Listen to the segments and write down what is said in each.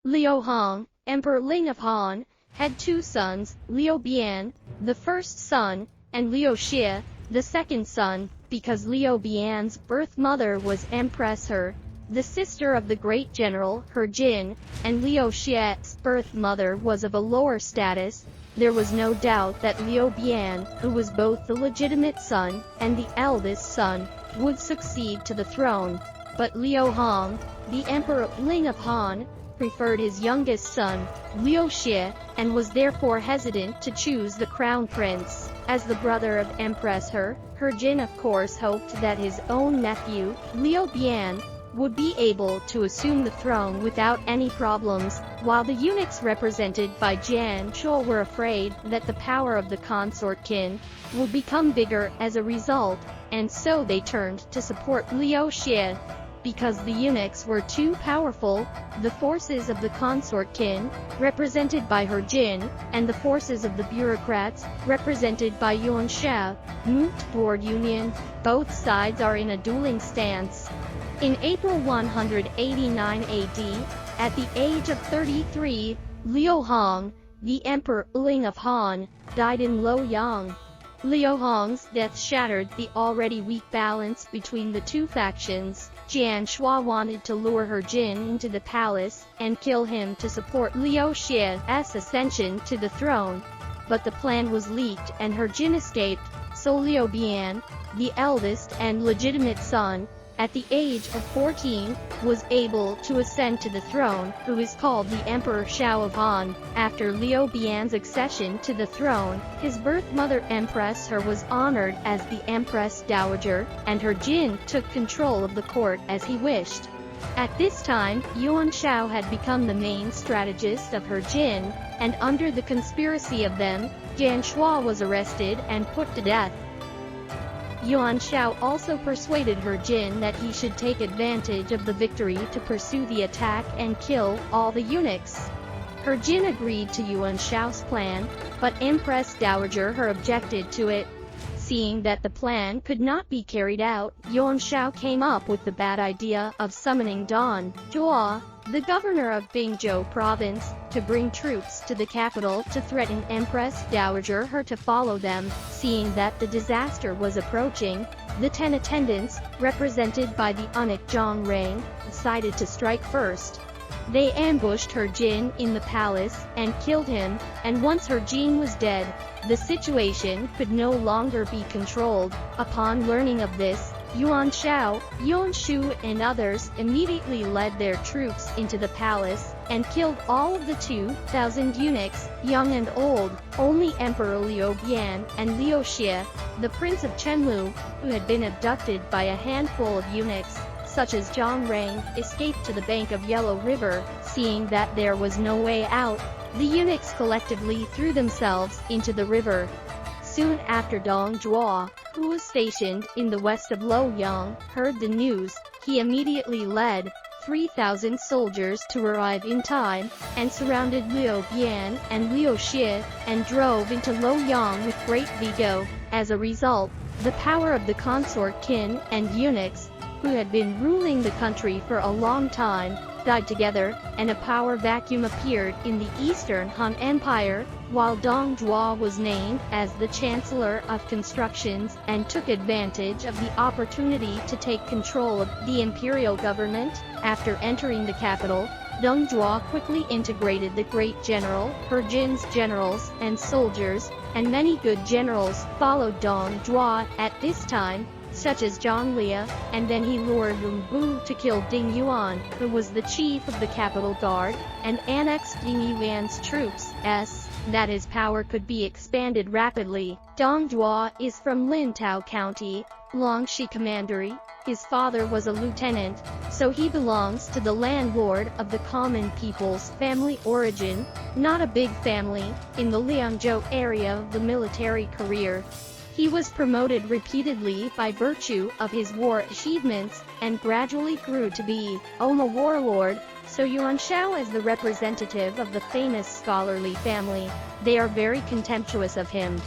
Liu Hong, Emperor Ling of Han, had two sons, Liu Bian, the first son, and Liu Xie, the second son, because Liu Bian's birth mother was Empress He, the sister of the great general He Jin, and Liu Xie's birth mother was of a lower status. There was no doubt that Liu Bian, who was both the legitimate son and the eldest son, would succeed to the throne. But Liu Hong, the Emperor Ling of Han, preferred his youngest son, Liu Xie, and was therefore hesitant to choose the crown prince. As the brother of Empress He Jin of course hoped that his own nephew, Liu Bian, would be able to assume the throne without any problems, while the eunuchs represented by Jian Zhuo were afraid that the power of the consort kin would become bigger as a result, and so they turned to support Liu Xie. Because the eunuchs were too powerful, the forces of the consort kin, represented by He Jin, and the forces of the bureaucrats, represented by Yuan Shao, moved toward union. Both sides are in a dueling stance. In April 189 AD, at the age of 33, Liu Hong, the Emperor Ling of Han, died in Luoyang. Liu Hong's death shattered the already weak balance between the two factions. Jian Shuo wanted to lure He Jin into the palace and kill him to support Liu Xie's ascension to the throne. But the plan was leaked and He Jin escaped, so Liu Bian, the eldest and legitimate son, at the age of 14, was able to ascend to the throne, who is called the Emperor Xian of Han. After Liu Bian's accession to the throne, his birth mother Empress He was honored as the Empress Dowager, and He Jin took control of the court as he wished. At this time, Yuan Shao had become the main strategist of He Jin, and under the conspiracy of them, Jian Shuo was arrested and put to death. Yuan Shao also persuaded He Jin that he should take advantage of the victory to pursue the attack and kill all the eunuchs. He Jin agreed to Yuan Shao's plan, but Empress Dowager He objected to it. Seeing that the plan could not be carried out, Yuan Shao came up with the bad idea of summoning Dong Zhuo-Was, the governor of Bingzhou province, to bring troops to the capital to threaten Empress Dowager He to follow them. Seeing that the disaster was approaching, the Ten Attendants, represented by the eunuch Zhang Rang, decided to strike first. They ambushed He Jin in the palace and killed him, and once He Jin was dead, the situation could no longer be controlled. Upon learning of this, Yuan Shao, Yuan Shu and others immediately led their troops into the palace, and killed all of the 2,000 eunuchs, young and old. Only Emperor Liu Bian and Liu Xie, the prince of Chenlu, who had been abducted by a handful of eunuchs, such as Zhang Rang, escaped to the bank of Yellow River. Seeing that there was no way out, the eunuchs collectively threw themselves into the river. Soon after, Dong Zhuo-Was, who was stationed in the west of Luoyang, heard the news. He immediately led 3,000 soldiers to arrive in time, and surrounded Liu Bian and Liu Xie, and drove into Luoyang with great vigor. As a result, the power of the consort kin and eunuchs, who had been ruling the country for a long time, died together, and a power vacuum appeared in the Eastern Han Empire, while Dong Zhuo was named as the Chancellor of Constructions and took advantage of the opportunity to take control of the imperial government. After entering the capital, Dong Zhuo quickly integrated the great general, He Jin's generals and soldiers, and many good generals followed Dong Zhuo at this time, such as Zhang Lia, and then he lured Lun Bu to kill Ding Yuan, who was the chief of the capital guard, and annexed Ding Yuan's troops, that his power could be expanded rapidly. Dong Zhuo is from Lintao County, Longxi Commandery. His father was a lieutenant, so he belongs to the landlord of the common people's family origin, not a big family, in the Liangzhou area of the military career. He was promoted repeatedly by virtue of his war achievements, and gradually grew to be a warlord. So Yuan Shao is the representative of the famous scholarly family. They are very contemptuous of him.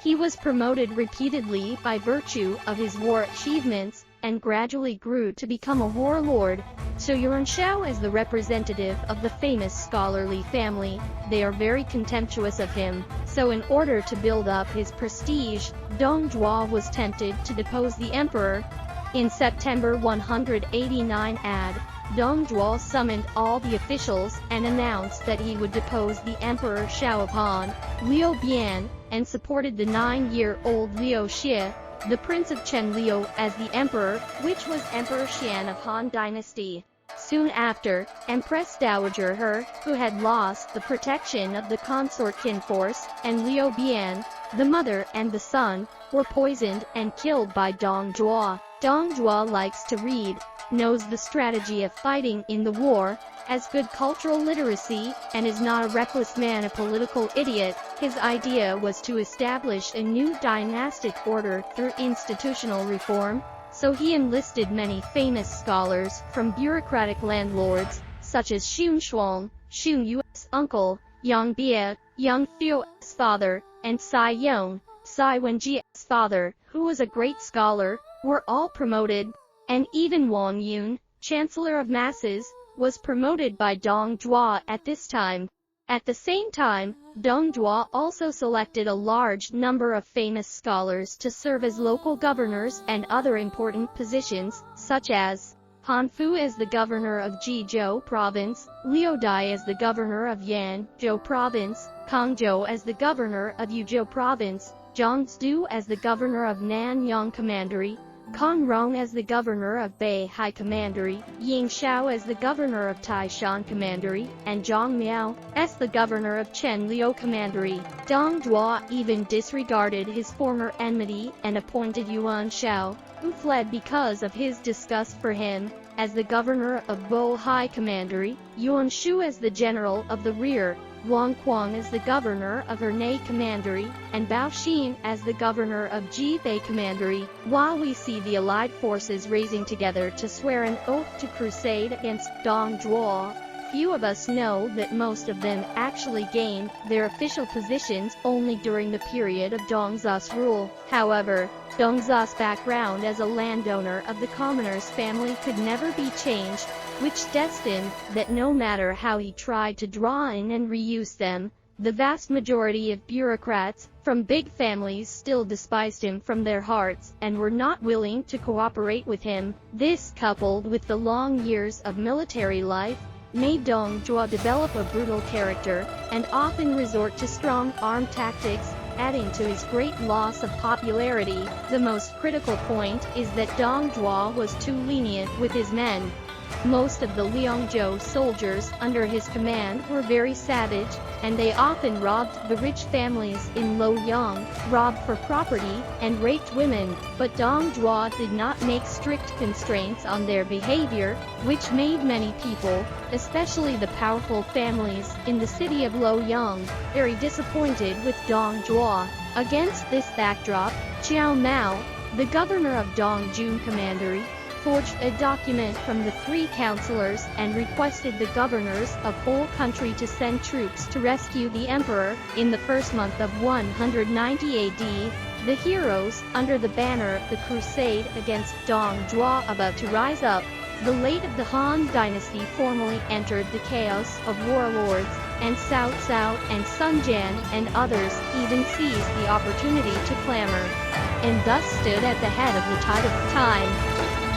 He was promoted repeatedly by virtue of his war achievements, and gradually grew to become a warlord. So Yuan Shao is the representative of the famous scholarly family. They are very contemptuous of him. So in order to build up his prestige, Dong Zhuo was tempted to depose the emperor. In September 189 AD, Dong Zhuo summoned all the officials and announced that he would depose the Emperor Xian of Han, Liu Bian, and supported the 9-year-old Liu Xie, the Prince of Chen Liu, as the emperor, which was Emperor Xian of Han dynasty. Soon after, Empress Dowager He, who had lost the protection of the consort kin force, and Liu Bian, the mother and the son, were poisoned and killed by Dong Zhuo. Dong Zhuo likes to read, knows the strategy of fighting in the war, has good cultural literacy, and is not a reckless man, a political idiot. His idea was to establish a new dynastic order through institutional reform, so he enlisted many famous scholars from bureaucratic landlords, such as Xun Shuang, Xun Yu's uncle, Yang Bie, Yang Fu's father, and Cai Yong, Cai Wenji's father, who was a great scholar, were all promoted, and even Wang Yun, Chancellor of Masses, was promoted by Dong Zhuo at this time. At the same time, Dong Zhuo also selected a large number of famous scholars to serve as local governors and other important positions, such as Han Fu as the governor of Jizhou Province, Liu Dai as the governor of Yanzhou Province, Kang Zhou as the governor of Yuzhou Province, Zhang Zdu as the governor of Nanyang Commandery, Kong Rong as the governor of Beihai Commandery, Ying Shao as the governor of Taishan Commandery, and Zhang Miao as the governor of Chen Liu Commandery. Dong Zhuo even disregarded his former enmity and appointed Yuan Shao, who fled because of his disgust for him, as the governor of Bohai Commandery, Yuan Shu as the general of the rear, Wang Quang as the governor of Hernay Commandery, and Bao Xin as the governor of Jibei Commandery. While we see the allied forces raising together to swear an oath to crusade against Dong Zhuo, few of us know that most of them actually gained their official positions only during the period of Dong Zhuo's rule. However, Dong Zhuo's background as a landowner of the commoner's family could never be changed, which destined that no matter how he tried to draw in and reuse them, the vast majority of bureaucrats from big families still despised him from their hearts and were not willing to cooperate with him. This, coupled with the long years of military life, made Dong Zhuo develop a brutal character and often resort to strong-arm tactics, adding to his great loss of popularity. The most critical point is that Dong Zhuo was too lenient with his men. Most of the Liangzhou soldiers under his command were very savage, and they often robbed the rich families in Luoyang, robbed for property, and raped women. But Dong Zhuo did not make strict constraints on their behavior, which made many people, especially the powerful families in the city of Luoyang, very disappointed with Dong Zhuo. Against this backdrop, Qiao Mao, the governor of Dongjun Commandery, forged a document from the 3 counselors and requested the governors of whole country to send troops to rescue the emperor. In the first month of 190 AD, the heroes, under the banner of the crusade against Dong Zhuo about to rise up, the late of the Han dynasty formally entered the chaos of warlords, and Cao Cao and Sun Jian and others even seized the opportunity to clamor, and thus stood at the head of the tide of time.